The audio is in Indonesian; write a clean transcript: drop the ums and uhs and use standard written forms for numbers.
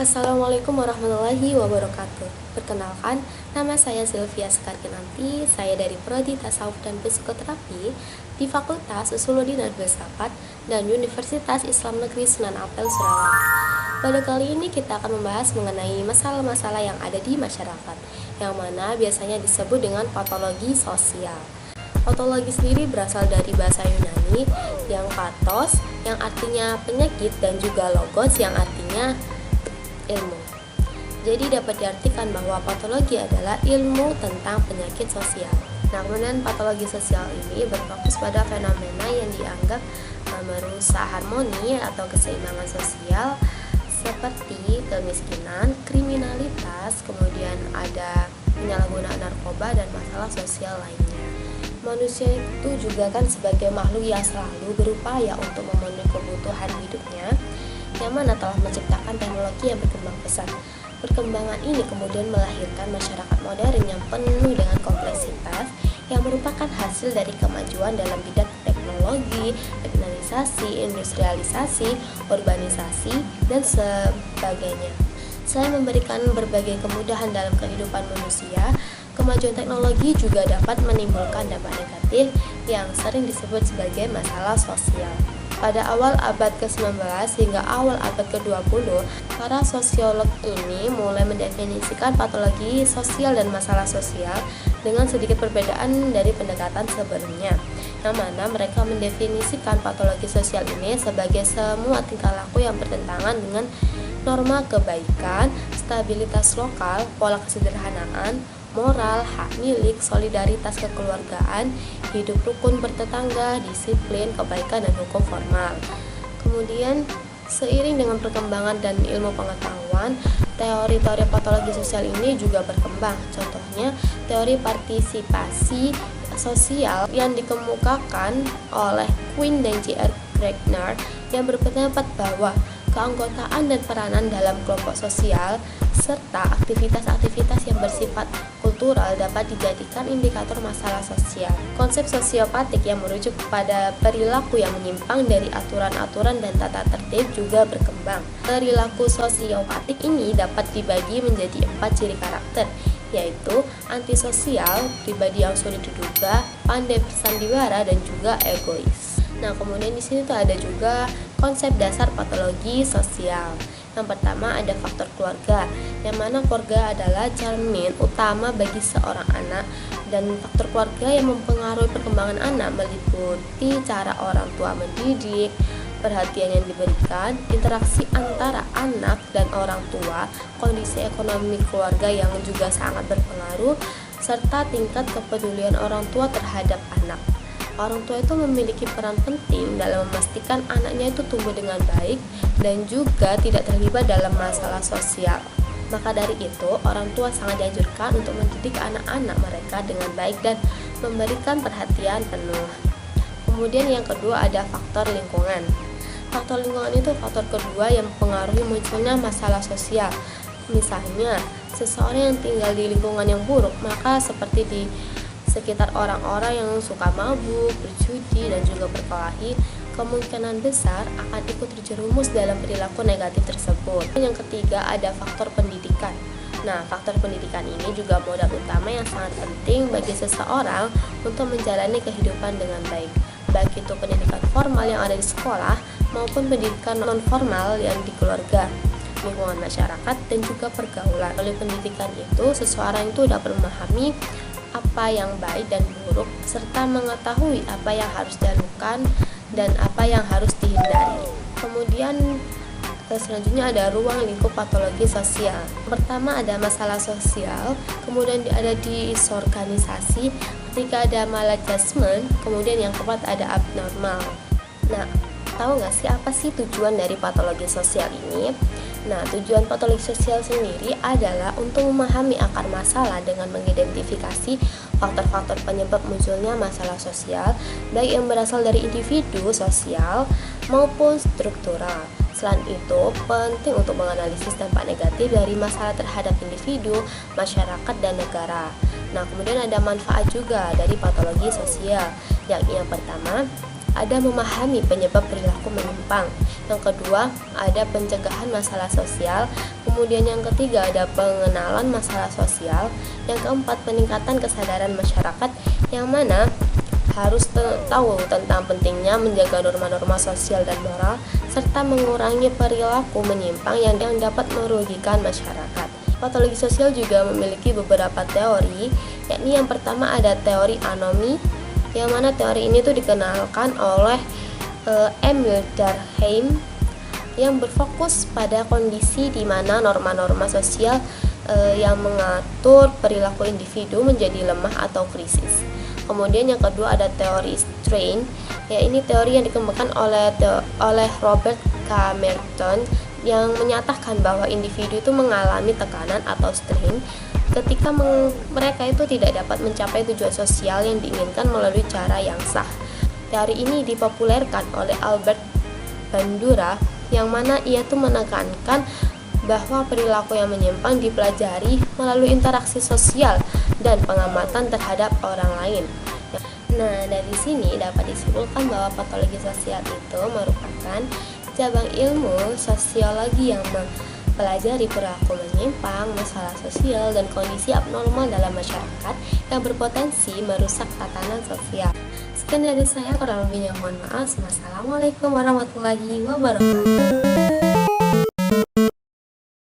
Assalamualaikum warahmatullahi wabarakatuh. Perkenalkan, nama saya Sylvia Sekarkinanti. Saya dari Prodi Tasawuf dan Psikoterapi di Fakultas Usuluddin dan Filsafat dan Universitas Islam Negeri Sunan Ampel, Surabaya. Pada kali ini kita akan membahas mengenai masalah-masalah yang ada di masyarakat, yang mana biasanya disebut dengan patologi sosial. Patologi sendiri berasal dari bahasa Yunani yang pathos, yang artinya penyakit, dan juga logos yang artinya ilmu. Jadi dapat diartikan bahwa patologi adalah ilmu tentang penyakit sosial. Nah, kemudian patologi sosial ini berfokus pada fenomena yang dianggap merusak harmoni atau keseimbangan sosial seperti kemiskinan, kriminalitas, kemudian ada penyalahgunaan narkoba dan masalah sosial lainnya. Manusia itu juga kan sebagai makhluk yang selalu berupaya untuk memenuhi kebutuhan hidupnya, yang mana telah menciptakan teknologi yang berkembang pesat. Perkembangan ini kemudian melahirkan masyarakat modern yang penuh dengan kompleksitas yang merupakan hasil dari kemajuan dalam bidang teknologi, teknologisasi, industrialisasi, urbanisasi, dan sebagainya. Selain memberikan berbagai kemudahan dalam kehidupan manusia, kemajuan teknologi juga dapat menimbulkan dampak negatif yang sering disebut sebagai masalah sosial. Pada awal abad ke-19 hingga awal abad ke-20, para sosiolog ini mulai mendefinisikan patologi sosial dan masalah sosial dengan sedikit perbedaan dari pendekatan sebelumnya, yang mana mereka mendefinisikan patologi sosial ini sebagai semua tingkah laku yang bertentangan dengan norma kebaikan, stabilitas lokal, pola kesederhanaan, moral, hak milik, solidaritas kekeluargaan, hidup rukun bertetangga, disiplin, kebaikan, dan hukum formal. Kemudian, seiring dengan perkembangan dan ilmu pengetahuan, teori-teori patologi sosial ini juga berkembang. Contohnya, teori partisipasi sosial yang dikemukakan oleh Quinn dan J.R. Gardner yang berpendapat bahwa keanggotaan dan peranan dalam kelompok sosial serta aktivitas-aktivitas yang bersifat kultural dapat dijadikan indikator masalah sosial. Konsep sosiopatik yang merujuk kepada perilaku yang menyimpang dari aturan-aturan dan tata tertib juga berkembang. Perilaku sosiopatik ini dapat dibagi menjadi 4 ciri karakter, yaitu antisosial, pribadi yang sulit diduga, pandai bersandiwara, dan juga egois. Nah, kemudian di sini tuh ada juga konsep dasar patologi sosial. Yang pertama ada faktor keluarga, yang mana keluarga adalah cermin utama bagi seorang anak, dan faktor keluarga yang mempengaruhi perkembangan anak meliputi cara orang tua mendidik, perhatian yang diberikan, interaksi antara anak dan orang tua, kondisi ekonomi keluarga yang juga sangat berpengaruh, serta tingkat kepedulian orang tua terhadap anak. Orang tua itu memiliki peran penting dalam memastikan anaknya itu tumbuh dengan baik dan juga tidak terlibat dalam masalah sosial. Maka dari itu, orang tua sangat dianjurkan untuk mendidik anak-anak mereka dengan baik dan memberikan perhatian penuh. Kemudian yang kedua ada faktor lingkungan. Faktor lingkungan itu faktor kedua yang mempengaruhi munculnya masalah sosial. Misalnya, seseorang yang tinggal di lingkungan yang buruk, maka seperti di sekitar orang-orang yang suka mabuk, berjudi, dan juga berkelahi, kemungkinan besar akan ikut terjerumus dalam perilaku negatif tersebut. Yang ketiga ada faktor pendidikan. Nah, faktor pendidikan ini juga modal utama yang sangat penting bagi seseorang untuk menjalani kehidupan dengan baik, baik itu pendidikan formal yang ada di sekolah maupun pendidikan non-formal yang di keluarga, lingkungan masyarakat, dan juga pergaulan. Oleh pendidikan itu, seseorang itu dapat memahami apa yang baik dan buruk, serta mengetahui apa yang harus dilakukan dan apa yang harus dihindari. Kemudian selanjutnya ada ruang lingkup patologi sosial. Pertama ada masalah sosial, kemudian ada disorganisasi, ketika ada maladjustment, kemudian yang keempat ada abnormal. Nah, tahu nggak sih apa sih tujuan dari patologi sosial ini? Nah, tujuan patologi sosial sendiri adalah untuk memahami akar masalah dengan mengidentifikasi faktor-faktor penyebab munculnya masalah sosial, baik yang berasal dari individu sosial maupun struktural. Selain itu, penting untuk menganalisis dampak negatif dari masalah terhadap individu, masyarakat, dan negara. Nah, kemudian ada manfaat juga dari patologi sosial, yakni yang pertama, ada memahami penyebab perilaku menyimpang. Yang kedua, ada pencegahan masalah sosial. Kemudian yang ketiga ada pengenalan masalah sosial. Yang keempat peningkatan kesadaran masyarakat, yang mana harus tahu tentang pentingnya menjaga norma-norma sosial dan moral serta mengurangi perilaku menyimpang yang dapat merugikan masyarakat. Patologi sosial juga memiliki beberapa teori, yakni yang pertama ada teori anomi, yang mana teori ini tuh dikenalkan oleh Emil Durkheim, yang berfokus pada kondisi di mana norma-norma sosial yang mengatur perilaku individu menjadi lemah atau krisis. Kemudian yang kedua ada teori strain, ya ini teori yang dikembangkan oleh Robert K. Merton, yang menyatakan bahwa individu itu mengalami tekanan atau strain ketika mereka itu tidak dapat mencapai tujuan sosial yang diinginkan melalui cara yang sah. Teori ini dipopulerkan oleh Albert Bandura, yang mana ia tuh menekankan bahwa perilaku yang menyimpang dipelajari melalui interaksi sosial dan pengamatan terhadap orang lain. Nah, dari sini dapat disimpulkan bahwa patologi sosial itu merupakan cabang ilmu sosiologi yang mempelajari perilaku menyimpang, masalah sosial, dan kondisi abnormal dalam masyarakat yang berpotensi merusak tatanan sosial. Sekian dari saya, kurang lebihnya mohon maaf. Wassalamualaikum warahmatullahi wabarakatuh.